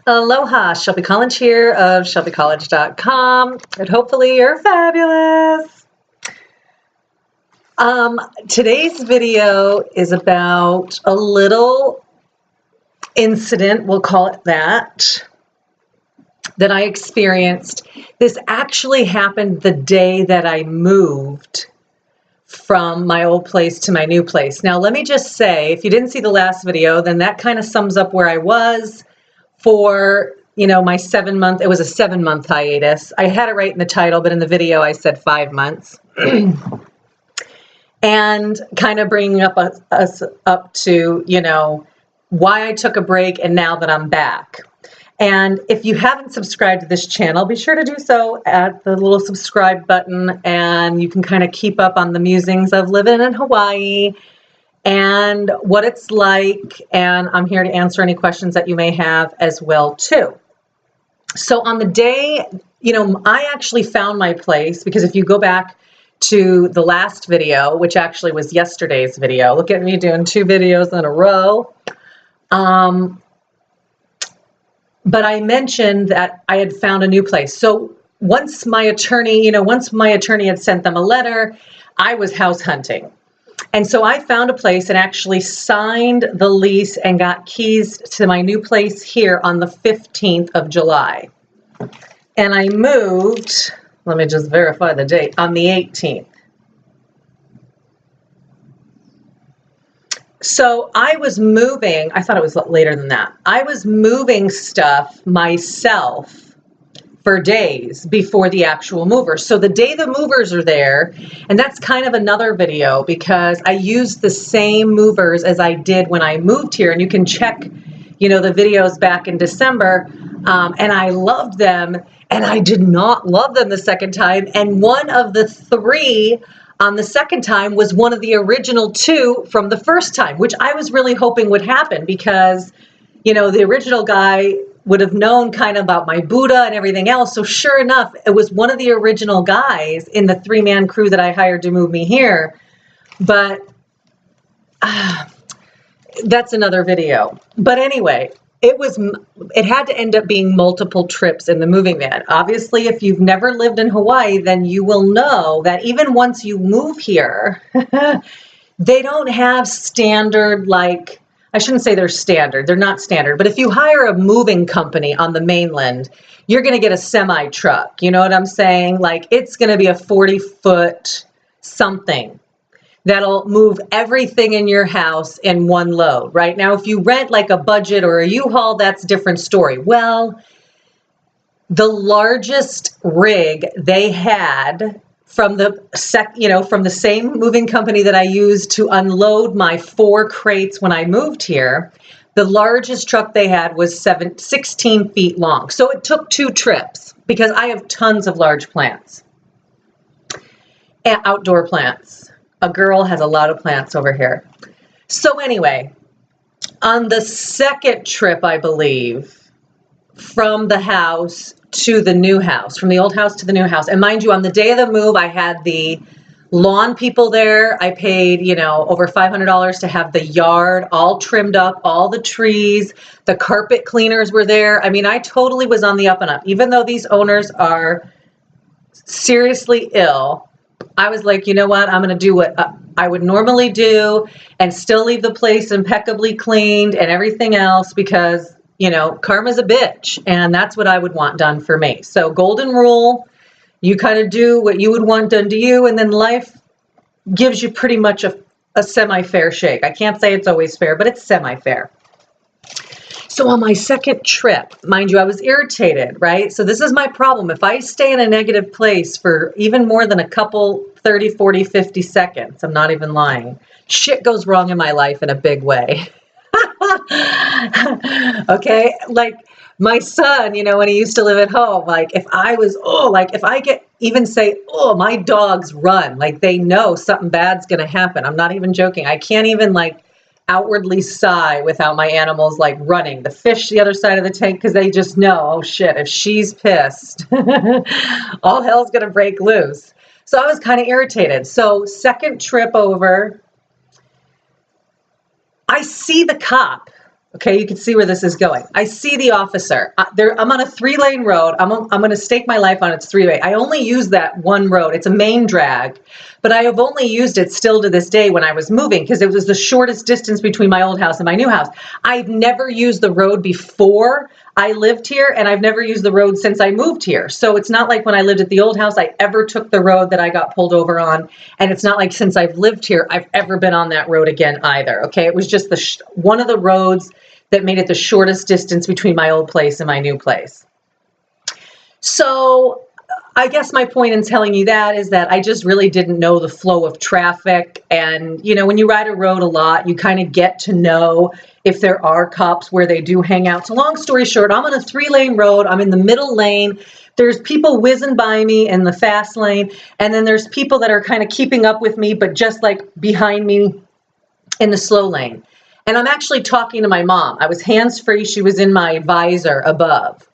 Aloha, Shelby College here of shelbycollege.com, and hopefully you're fabulous. Today's video is about a little incident, we'll call it that I experienced. This actually happened the day that I moved from my old place to my new place. Now, let me just say, if you didn't see the last video, then that kind of sums up where I was for, my 7 month, it was a 7-month hiatus. I had it right in the title, but in the video I said 5 months. And kind of bringing us up to, why I took a break and now that I'm back. And if you haven't subscribed to this channel, be sure to do so at the little subscribe button, and you can kind of keep up on the musings of living in Hawaii and what it's like, and I'm here to answer any questions that you may have as well too. So on the day, I actually found my place, because if you go back to the last video, which actually was yesterday's video, look at me doing 2 videos in a row. But I mentioned that I had found a new place. So once my attorney had sent them a letter, I was house hunting. And so I found a place and actually signed the lease and got keys to my new place here on the 15th of July. And I moved, let me just verify the date, on the 18th. So I was moving, I thought it was later than that. I was moving stuff myself for days before the actual movers. So the day the movers are there, and that's kind of another video because I used the same movers as I did when I moved here, and you can check, the videos back in December, and I loved them, and I did not love them the second time, and one of the 3 on the second time was one of the original 2 from the first time, which I was really hoping would happen because, the original guy would have known kind of about my Buddha and everything else. So sure enough, it was one of the original guys in the 3-man crew that I hired to move me here. But that's another video. But anyway, it had to end up being multiple trips in the moving van. Obviously, if you've never lived in Hawaii, then you will know that even once you move here, they don't have standard, I shouldn't say they're standard. They're not standard. But if you hire a moving company on the mainland, you're going to get a semi truck. You know what I'm saying? It's going to be a 40-foot something that'll move everything in your house in one load. Right now, if you rent a budget or a U-Haul, that's a different story. Well, the largest rig they had from from the same moving company that I used to unload my 4 crates when I moved here, the largest truck they had was 16 feet long. So it took 2 trips because I have tons of large plants and outdoor plants. A girl has a lot of plants over here. So anyway, on the second trip, I believe, from the house to the new house, from the old house to the new house. And mind you, on the day of the move, I had the lawn people there. I paid, over $500 to have the yard all trimmed up, all the trees, the carpet cleaners were there. I mean, I totally was on the up and up. Even though these owners are seriously ill, I was like, you know what? I'm going to do what I would normally do and still leave the place impeccably cleaned and everything else because karma's a bitch, and that's what I would want done for me. So golden rule, you kind of do what you would want done to you, and then life gives you pretty much a semi-fair shake. I can't say it's always fair, but it's semi-fair. So on my second trip, mind you, I was irritated, right? So this is my problem. If I stay in a negative place for even more than a couple 30, 40, 50 seconds, I'm not even lying, shit goes wrong in my life in a big way. Okay, my son, when he used to live at home, if I was, if I say, my dogs run, they know something bad's going to happen. I'm not even joking. I can't even outwardly sigh without my animals running. The fish the other side of the tank, because they just know, oh shit, if she's pissed, all hell's going to break loose. So I was kind of irritated. So second trip over, I see the cop Okay, you can see where this is going. I see the officer. I'm on a 3-lane road. I'm going to stake my life on its 3-way. I only use that one road. It's a main drag, but I have only used it still to this day when I was moving because it was the shortest distance between my old house and my new house. I've never used the road before I lived here, and I've never used the road since I moved here. So it's not like when I lived at the old house, I ever took the road that I got pulled over on. And it's not like since I've lived here, I've ever been on that road again either. Okay, it was just one of the roads that made it the shortest distance between my old place and my new place. So I guess my point in telling you that is that I just really didn't know the flow of traffic. And, you know, when you ride a road a lot, you kind of get to know if there are cops where they do hang out. So long story short, I'm on a 3-lane road. I'm in the middle lane. There's people whizzing by me in the fast lane. And then there's people that are kind of keeping up with me, but just like behind me in the slow lane. And I'm actually talking to my mom. I was hands-free. She was in my visor above.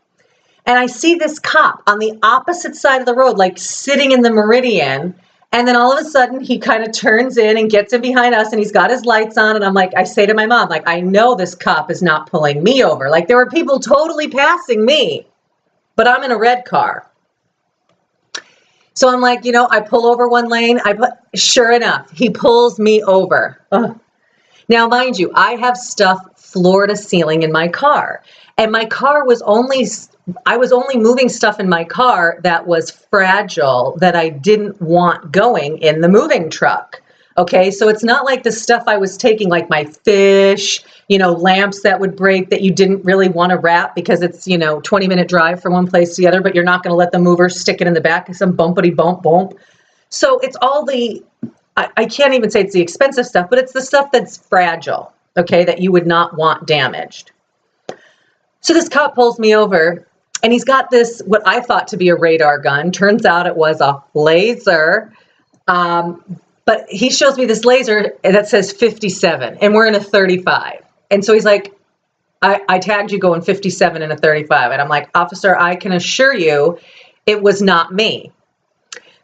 And I see this cop on the opposite side of the road, like sitting in the meridian. And then all of a sudden he kind of turns in and gets in behind us and he's got his lights on. And I'm like, I say to my mom, like, I know this cop is not pulling me over. Like there were people totally passing me, but I'm in a red car. So I'm like, you know, I pull over one lane. Sure enough, he pulls me over. Ugh. Now, mind you, I have stuff floor to ceiling in my car. And my car was I was only moving stuff in my car that was fragile that I didn't want going in the moving truck. Okay, so it's not like the stuff I was taking, like my fish, you know, lamps that would break that you didn't really want to wrap because it's, you know, 20-minute drive from one place to the other, but you're not going to let the mover stick it in the back of some bumpity bump bump. So it's all I can't even say it's the expensive stuff, but it's the stuff that's fragile, okay, that you would not want damaged. So this cop pulls me over and he's got this, what I thought to be a radar gun. Turns out it was a laser. But he shows me this laser that says 57 and we're in a 35. And so he's like, I tagged you going 57 in a 35. And I'm like, officer, I can assure you it was not me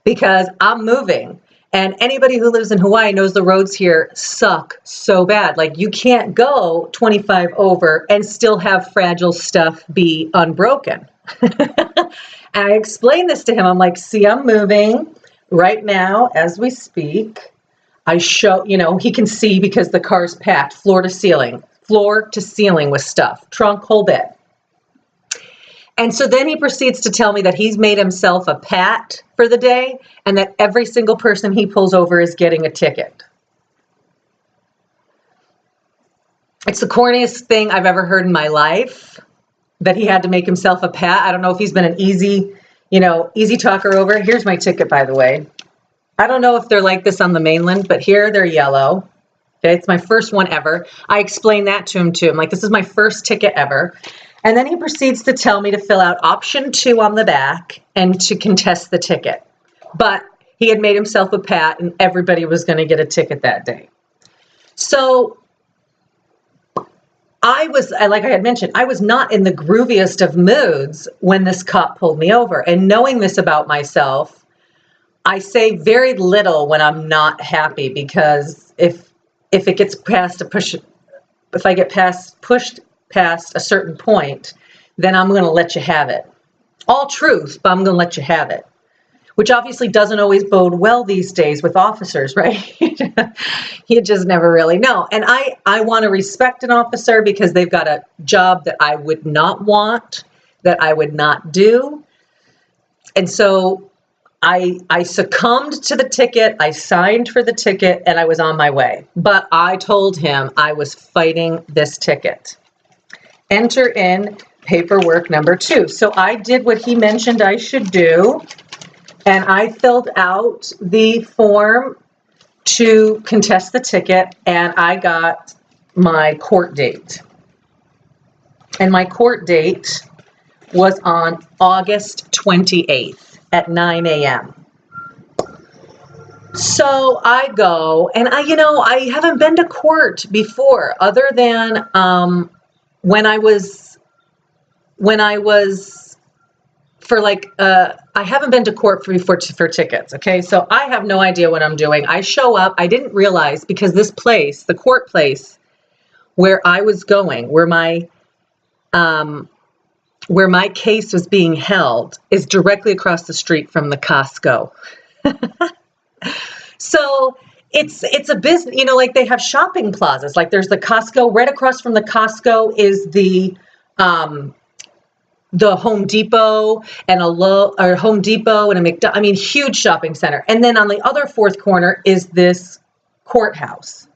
because I'm moving. And anybody who lives in Hawaii knows the roads here suck so bad. Like you can't go 25 over and still have fragile stuff be unbroken. And I explained this to him. I'm like, see, I'm moving right now as we speak. I show, you know, he can see because the car's packed floor to ceiling with stuff, trunk, whole bit. And so then he proceeds to tell me that he's made himself a pat for the day and that every single person he pulls over is getting a ticket. It's the corniest thing I've ever heard in my life that he had to make himself a pat. I don't know if he's been an easy talker over. Here's my ticket, by the way. I don't know if they're like this on the mainland, but here they're yellow. Okay, it's my first one ever. I explained that to him too. I'm like, this is my first ticket ever. And then he proceeds to tell me to fill out option 2 on the back and to contest the ticket. But he had made himself a pat and everybody was going to get a ticket that day. So like I had mentioned, I was not in the grooviest of moods when this cop pulled me over. And knowing this about myself, I say very little when I'm not happy because if it gets past if I get pushed past a certain point, then I'm going to let you have it. All truth, but I'm going to let you have it, which obviously doesn't always bode well these days with officers, right? You just never really know. And I want to respect an officer because they've got a job that I would not want, that I would not do. And so I succumbed to the ticket, I signed for the ticket, and I was on my way. But I told him I was fighting this ticket. Enter in paperwork number 2. So I did what he mentioned I should do, and I filled out the form to contest the ticket, and I got my court date. And my court date was on August 28th at 9 a.m. So I go, and I haven't been to court before other than when I was for I haven't been to court for tickets. Okay. So I have no idea what I'm doing. I show up. I didn't realize because this place, the court place, where I was going, where my case was being held, is directly across the street from the Costco. So it's a business, you know, like they have shopping plazas. Like there's the Costco, right across from the Costco is the Home Depot and Home Depot and a McDonald's. I mean, huge shopping center. And then on the other fourth corner is this courthouse.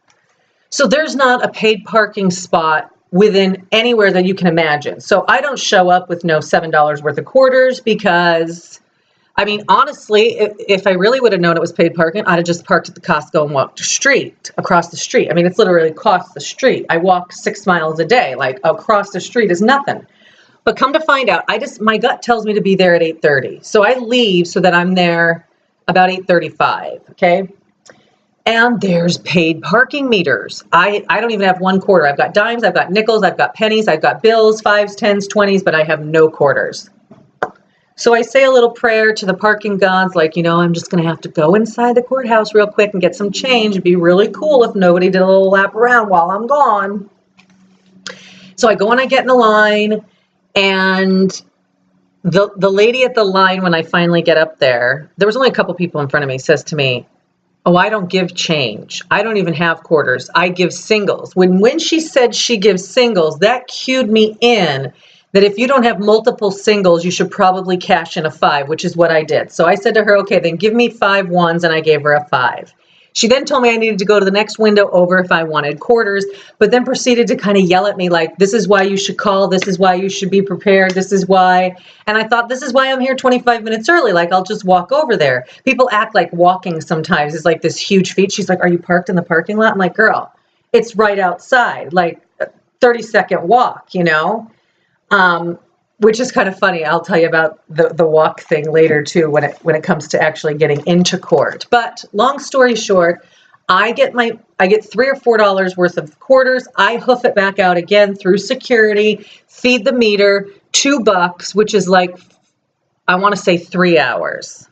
So there's not a paid parking spot within anywhere that you can imagine. So I don't show up with no $7 worth of quarters because, I mean, honestly, if I really would have known it was paid parking, I'd have just parked at the Costco and walked across the street. I mean, it's literally across the street. I walk 6 miles a day. Like across the street is nothing. But come to find out, my gut tells me to be there at 8:30. So I leave so that I'm there about 8:35, okay? And there's paid parking meters. I don't even have one quarter. I've got dimes, I've got nickels, I've got pennies, I've got bills, 5s, 10s, 20s, but I have no quarters. So I say a little prayer to the parking gods, like, you know, I'm just going to have to go inside the courthouse real quick and get some change. It'd be really cool if nobody did a little lap around while I'm gone. So I go and I get in the line. And the lady at the line, when I finally get up there, there was only a couple people in front of me, says to me, oh, I don't give change. I don't even have quarters. I give singles. When she said she gives singles, that cued me in that if you don't have multiple singles, you should probably cash in a 5, which is what I did. So I said to her, okay, then give me 5 ones, and I gave her a 5. She then told me I needed to go to the next window over if I wanted quarters, but then proceeded to kind of yell at me like, this is why you should call, this is why you should be prepared, this is why. And I thought, this is why I'm here 25 minutes early, like I'll just walk over there. People act like walking sometimes is like this huge feat. She's like, are you parked in the parking lot? I'm like, girl, it's right outside, like a 30-second walk, you know? Which is kind of funny. I'll tell you about the walk thing later too when it comes to actually getting into court. But long story short, I get $3 or $4 worth of quarters. I hoof it back out again through security, feed the meter, $2, which is like, I want to say 3 hours.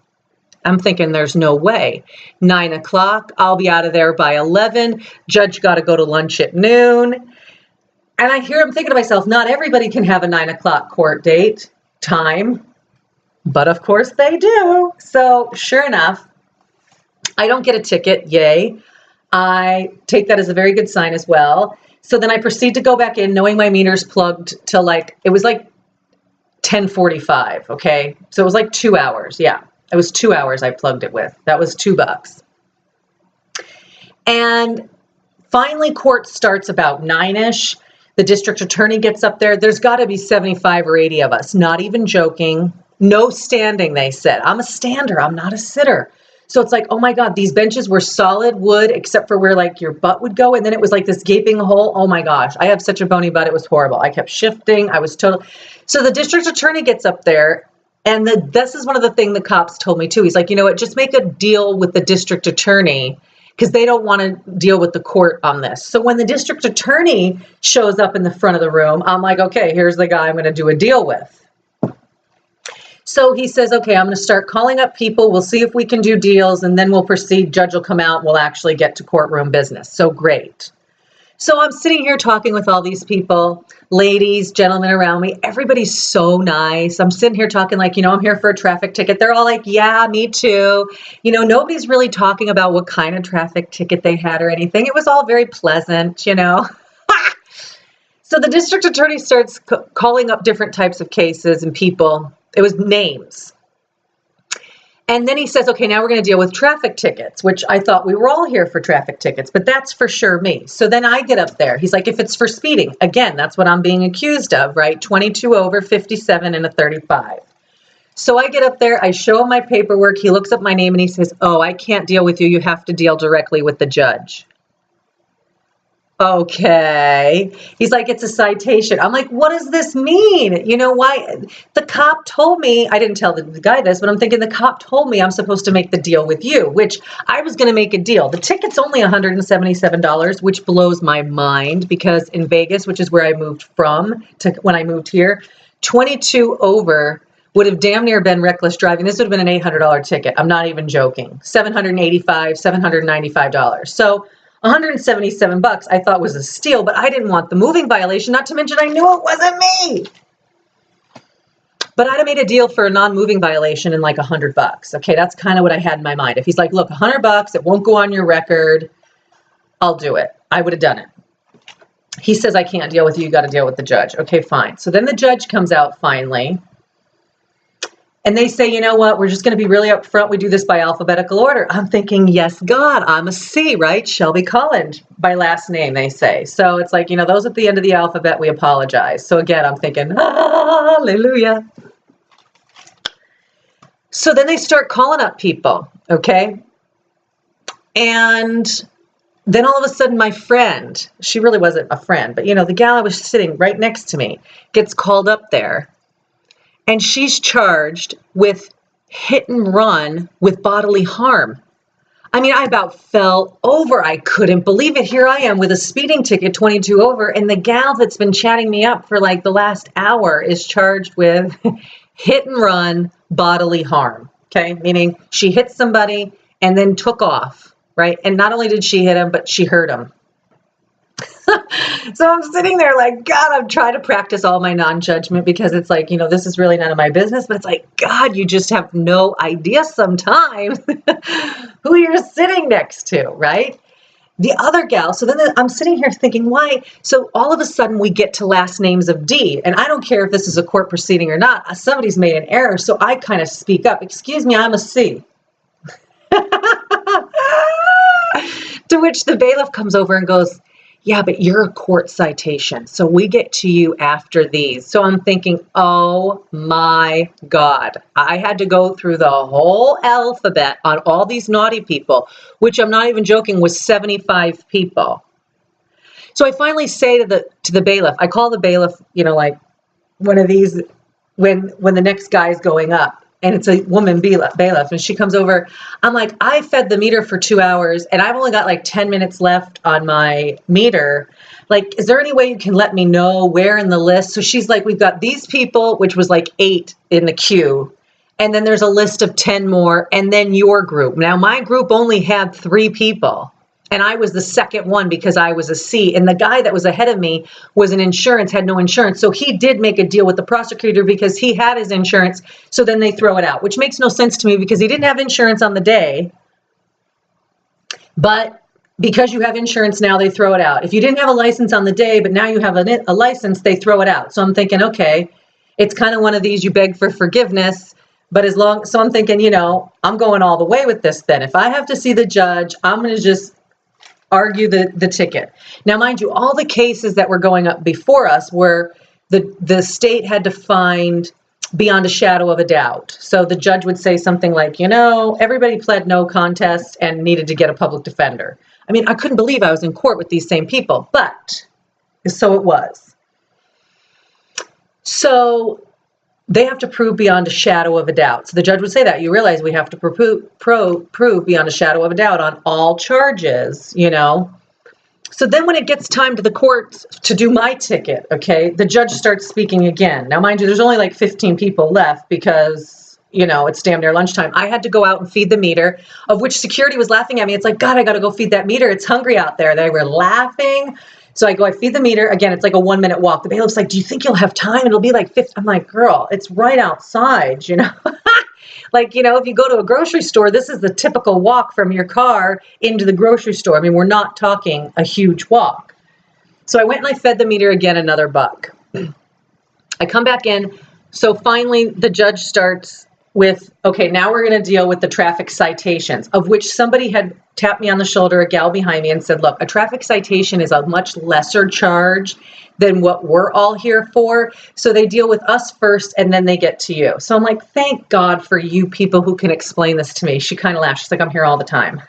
I'm thinking there's no way. 9 o'clock, I'll be out of there by 11. Judge got to go to lunch at noon. And I'm thinking to myself, not everybody can have a 9 o'clock court date time, but of course they do. So sure enough, I don't get a ticket, yay. I take that as a very good sign as well. So then I proceed to go back in knowing my meter's plugged till it was like 10:45, okay? So it was like 2 hours, yeah. It was 2 hours I plugged it with. That was $2. And finally court starts about 9-ish. The district attorney gets up there. There's got to be 75 or 80 of us, not even joking. No standing, they said. I'm a stander. I'm not a sitter. So it's like, oh my God, these benches were solid wood except for where like your butt would go. And then it was like this gaping hole. Oh my gosh, I have such a bony butt. It was horrible. I kept shifting. I was total. So the district attorney gets up there. And this is one of the things the cops told me too. He's like, you know what, just make a deal with the district attorney because they don't want to deal with the court on this. So when the district attorney shows up in the front of the room, I'm like, okay, here's the guy I'm going to do a deal with. So he says, okay, I'm going to start calling up people. We'll see if we can do deals, and then we'll proceed. Judge will come out, and we'll actually get to courtroom business. So great. So I'm sitting here talking with all these people, ladies, gentlemen around me. Everybody's so nice. I'm sitting here talking like, you know, I'm here for a traffic ticket. They're all like, yeah, me too. You know, nobody's really talking about what kind of traffic ticket they had or anything. It was all very pleasant, you know. So the district attorney starts calling up different types of cases and people. It was names. And then he says, okay, now we're going to deal with traffic tickets, which I thought we were all here for traffic tickets, but that's for sure me. So then I get up there. He's like, if it's for speeding, again, that's what I'm being accused of, right? 22 over, 57, and a 35. So I get up there. I show him my paperwork. He looks up my name and he says, oh, I can't deal with you. You have to deal directly with the judge. Okay. He's like, it's a citation. I'm like, what does this mean? You know why? The cop told me, I didn't tell the guy this, but I'm thinking the cop told me I'm supposed to make the deal with you, which I was going to make a deal. The ticket's only $177, which blows my mind because in Vegas, which is where I moved from to when I moved here, 22 over would have damn near been reckless driving. This would have been an $800 ticket. I'm not even joking. $795, $795. So $177 I thought was a steal, but I didn't want the moving violation, not to mention I knew it wasn't me. But I'd have made a deal for a non-moving violation in like $100. Okay, that's kind of what I had in my mind. If he's like, look, $100, it won't go on your record, I'll do it. I would have done it. He says, I can't deal with you, you got to deal with the judge. Okay, fine. So then the judge comes out finally, and they say, you know what, we're just going to be really upfront. We do this by alphabetical order. I'm thinking, yes, God, I'm a C, right? Shelby Collins by last name, they say. So it's like, you know, those at the end of the alphabet, we apologize. So again, I'm thinking, hallelujah. So then they start calling up people, okay? And then all of a sudden my friend, she really wasn't a friend, but you know, the gal I was sitting right next to me gets called up there, and she's charged with hit and run with bodily harm. I mean, I about fell over. I couldn't believe it. Here I am with a speeding ticket, 22 over, and the gal that's been chatting me up for like the last hour is charged with hit and run bodily harm. Okay, meaning she hit somebody and then took off, right? And not only did she hit him, but she hurt him. So I'm sitting there like, God, I'm trying to practice all my non-judgment, because it's like, you know, this is really none of my business, but it's like, God, you just have no idea sometimes who you're sitting next to, right? The other gal, so then I'm sitting here thinking, why? So all of a sudden we get to last names of D, and I don't care if this is a court proceeding or not, somebody's made an error, so I kind of speak up, excuse me, I'm a C. To which the bailiff comes over and goes, yeah, but you're a court citation, so we get to you after these. So I'm thinking, oh my God, I had to go through the whole alphabet on all these naughty people, which I'm not even joking was 75 people. So I finally say to the bailiff, I call the bailiff, you know, like one of these, when the next guy's going up, and it's a woman bailiff, and she comes over. I'm like, I fed the meter for 2 hours, and I've only got like 10 minutes left on my meter. Like, is there any way you can let me know where in the list? So she's like, we've got these people, which was like 8 in the queue, and then there's a list of 10 more, and then your group. Now, my group only had 3 people, and I was the second one because I was a C, and the guy that was ahead of me was had no insurance. So he did make a deal with the prosecutor because he had his insurance, so then they throw it out, which makes no sense to me because he didn't have insurance on the day, but because you have insurance now, they throw it out. If you didn't have a license on the day, but now you have a license, they throw it out. So I'm thinking, okay, it's kind of one of these, you beg for forgiveness, but so I'm thinking, you know, I'm going all the way with this then. If I have to see the judge, I'm going to just argue the ticket. Now, mind you, all the cases that were going up before us were the state had to find beyond a shadow of a doubt. So the judge would say something like, you know, everybody pled no contest and needed to get a public defender. I mean, I couldn't believe I was in court with these same people, but so it was. So they have to prove beyond a shadow of a doubt. So the judge would say that. You realize we have to prove beyond a shadow of a doubt on all charges, you know. So then when it gets time to the court to do my ticket, okay, the judge starts speaking again. Now, mind you, there's only like 15 people left because, you know, it's damn near lunchtime. I had to go out and feed the meter, of which security was laughing at me. It's like, God, I got to go feed that meter. It's hungry out there. They were laughing. So I go, I feed the meter. Again, it's like a 1-minute walk. The bailiff's like, do you think you'll have time? It'll be like 50. I'm like, girl, it's right outside, you know. Like, you know, if you go to a grocery store, this is the typical walk from your car into the grocery store. I mean, we're not talking a huge walk. So I went and I fed the meter again, another buck. I come back in. So finally, the judge starts with, okay, now we're going to deal with the traffic citations, of which somebody had tapped me on the shoulder, a gal behind me, and said, look, a traffic citation is a much lesser charge than what we're all here for. So they deal with us first and then they get to you. So I'm like, thank God for you people who can explain this to me. She kind of laughed. She's like, I'm here all the time.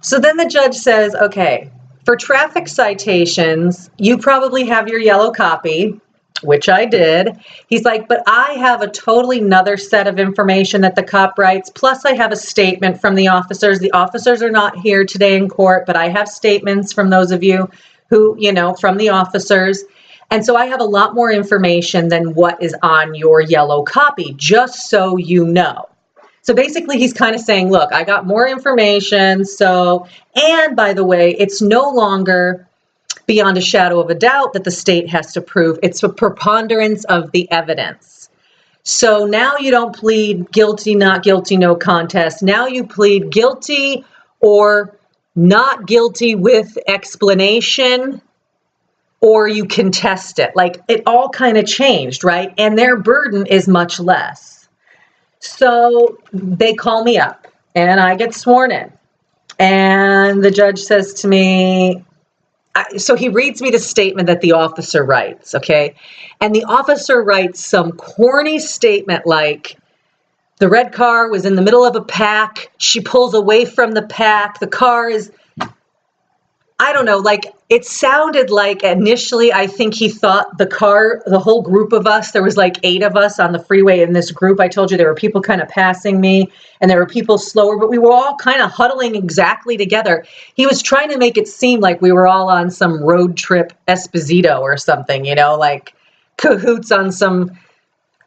So then the judge says, okay, for traffic citations, you probably have your yellow copy, which I did. He's like, but I have a totally another set of information that the cop writes. Plus I have a statement from the officers. The officers are not here today in court, but I have statements from those of you who, you know, from the officers. And so I have a lot more information than what is on your yellow copy, just so you know. So basically he's kind of saying, look, I got more information. So, and by the way, it's no longer beyond a shadow of a doubt that the state has to prove. It's a preponderance of the evidence. So now you don't plead guilty, not guilty, no contest. Now you plead guilty or not guilty with explanation, or you contest it. Like, it all kind of changed, right? And their burden is much less. So they call me up and I get sworn in. And the judge says to me, so he reads me the statement that the officer writes, okay? And the officer writes some corny statement like, the red car was in the middle of a pack. She pulls away from the pack. The car is, I don't know, like, it sounded like initially I think he thought the car, the whole group of us, there was like 8 of us on the freeway in this group. I told you there were people kind of passing me and there were people slower, but we were all kind of huddling exactly together. He was trying to make it seem like we were all on some road trip Esposito or something, you know, like cahoots on some,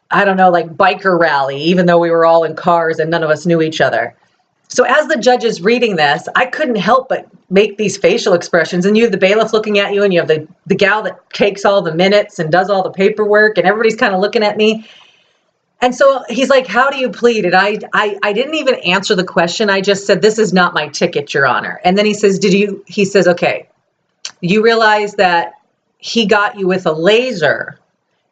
I don't know, like biker rally, even though we were all in cars and none of us knew each other. So as the judge is reading this, I couldn't help but make these facial expressions. And you have the bailiff looking at you, and you have the gal that takes all the minutes and does all the paperwork, and everybody's kind of looking at me. And so he's like, how do you plead? And I didn't even answer the question. I just said, this is not my ticket, Your Honor. And then he says, he says, okay, you realize that he got you with a laser,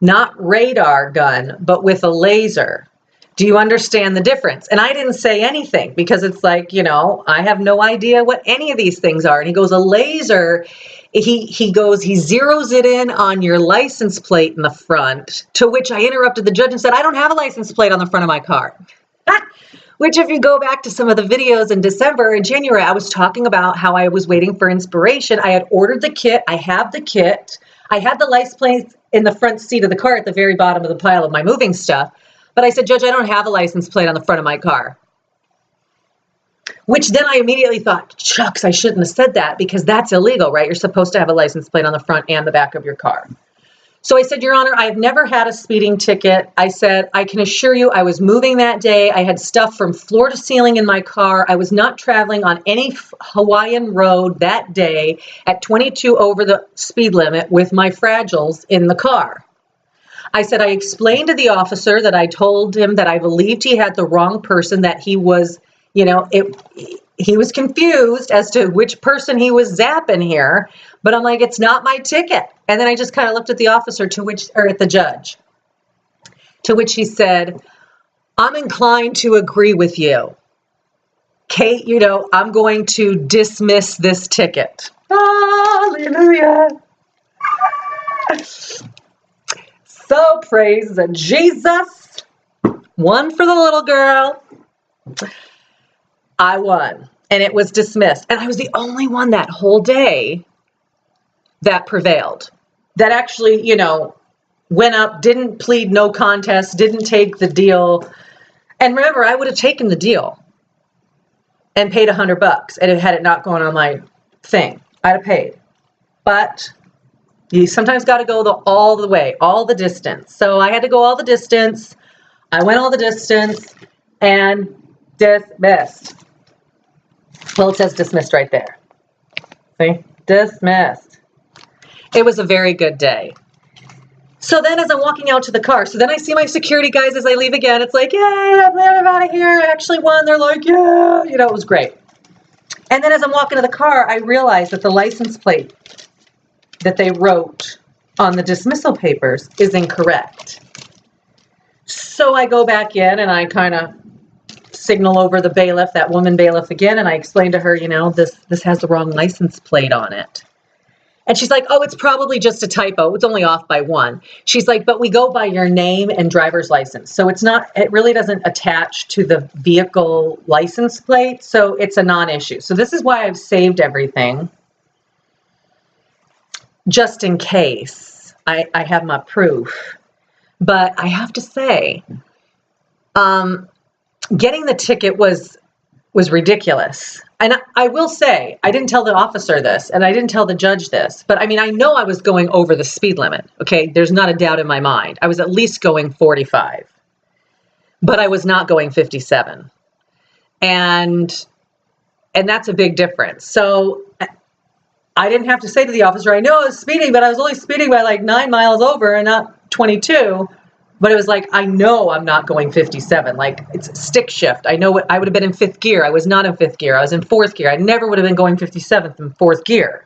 not radar gun, but with a laser. Do you understand the difference? And I didn't say anything because it's like, you know, I have no idea what any of these things are. And he goes, a laser, he zeroes it in on your license plate in the front, to which I interrupted the judge and said, I don't have a license plate on the front of my car. Which, if you go back to some of the videos in December and January, I was talking about how I was waiting for inspiration. I had ordered the kit. I have the kit. I had the license plate in the front seat of the car at the very bottom of the pile of my moving stuff. But I said, Judge, I don't have a license plate on the front of my car. Which then I immediately thought, shucks, I shouldn't have said that because that's illegal, right? You're supposed to have a license plate on the front and the back of your car. So I said, Your Honor, I've never had a speeding ticket. I said, I can assure you I was moving that day. I had stuff from floor to ceiling in my car. I was not traveling on any Hawaiian road that day at 22 over the speed limit with my fragiles in the car. I said, I explained to the officer that I told him that I believed he had the wrong person, that he was, you know, he was confused as to which person he was zapping here. But I'm like, it's not my ticket. And then I just kind of looked at the officer, at the judge, to which he said, I'm inclined to agree with you. Kate, you know, I'm going to dismiss this ticket. Hallelujah. So praise Jesus. One for the little girl. I won. And it was dismissed. And I was the only one that whole day that prevailed. That actually, you know, went up, didn't plead no contest, didn't take the deal. And remember, I would have taken the deal and paid $100. And had it not gone on my thing, I'd have paid. But you sometimes got to go all the way, all the distance. So I had to go all the distance. I went all the distance and dismissed. Well, it says dismissed right there. See? Dismissed. It was a very good day. So then as I'm walking out to the car, so then I see my security guys as I leave again. It's like, yeah, I'm out of here. I actually won. They're like, yeah, you know, it was great. And then as I'm walking to the car, I realized that the license plate that they wrote on the dismissal papers is incorrect. So I go back in and I kind of signal over the bailiff, that woman bailiff again, and I explain to her, you know, this has the wrong license plate on it. And she's like, oh, it's probably just a typo. It's only off by 1. She's like, but we go by your name and driver's license. So it really doesn't attach to the vehicle license plate. So it's a non-issue. So this is why I've saved everything. Just in case I have my proof. But I have to say, getting the ticket was ridiculous. And I will say, I didn't tell the officer this, and I didn't tell the judge this, but I mean, I know I was going over the speed limit, okay? There's not a doubt in my mind. I was at least going 45. but I was not going 57. And that's a big difference. So I didn't have to say to the officer, I know I was speeding, but I was only speeding by like 9 miles over and not 22. But it was like, I know I'm not going 57. Like, it's stick shift. I know what I would have been in 5th gear. I was not in 5th gear. I was in 4th gear. I never would have been going 57th in 4th gear.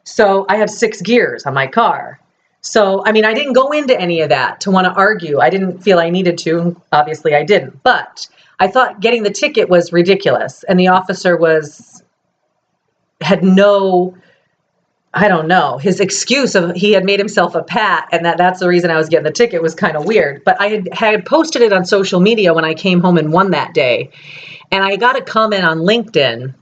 So I have 6 gears on my car. So, I mean, I didn't go into any of that to want to argue. I didn't feel I needed to. Obviously, I didn't. But I thought getting the ticket was ridiculous. And the officer had no, I don't know, his excuse of he had made himself a pat and that's the reason I was getting the ticket was kind of weird. But I had posted it on social media when I came home and won that day. And I got a comment on LinkedIn.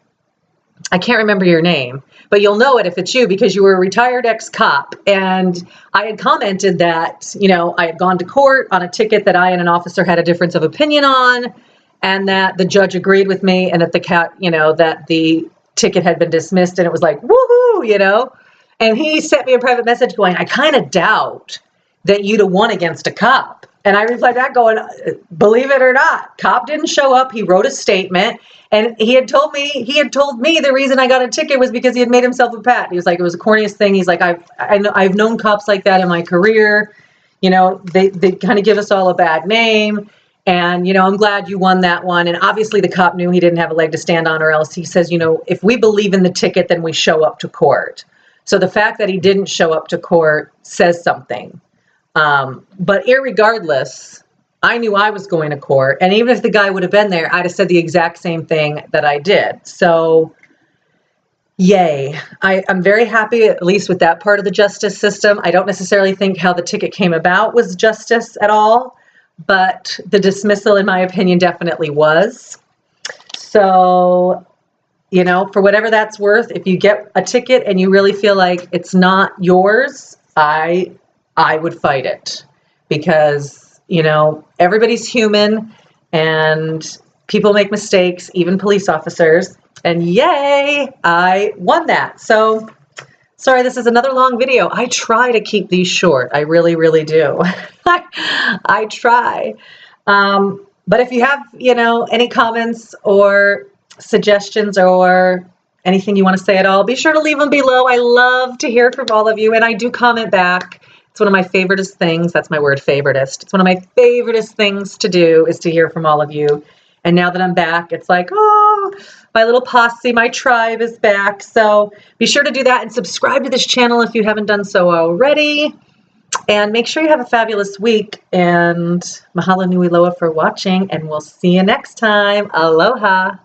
I can't remember your name, but you'll know it if it's you because you were a retired ex-cop. And I had commented that, you know, I had gone to court on a ticket that I and an officer had a difference of opinion on, and that the judge agreed with me, and that that the ticket had been dismissed, and it was like, woohoo, you know? And he sent me a private message going, I kind of doubt that you'd have won against a cop. And I replied back going, believe it or not, cop didn't show up. He wrote a statement, and he had told me the reason I got a ticket was because he had made himself a pat. He was like, it was the corniest thing. He's like, I've known cops like that in my career. You know, they kind of give us all a bad name. And, you know, I'm glad you won that one. And obviously the cop knew he didn't have a leg to stand on, or else he says, you know, if we believe in the ticket, then we show up to court. So the fact that he didn't show up to court says something. But irregardless, I knew I was going to court. And even if the guy would have been there, I'd have said the exact same thing that I did. So yay. I'm very happy, at least with that part of the justice system. I don't necessarily think how the ticket came about was justice at all, but the dismissal, in my opinion, definitely was. So, you know, for whatever that's worth, if you get a ticket and you really feel like it's not yours, I would fight it, because, you know, everybody's human and people make mistakes, even police officers. And yay, I won that. So sorry, this is another long video. I try to keep these short. I really, really do. I try. But if you have, you know, any comments or suggestions or anything you want to say at all, be sure to leave them below. I love to hear from all of you, and I do comment back. It's one of my favoritist things. That's my word, favoritist. It's one of my favoritist things to do, is to hear from all of you. And now that I'm back, it's like, oh, my little posse, my tribe is back. So be sure to do that and subscribe to this channel if you haven't done so already. And make sure you have a fabulous week. And mahalo nui loa for watching, and we'll see you next time. Aloha.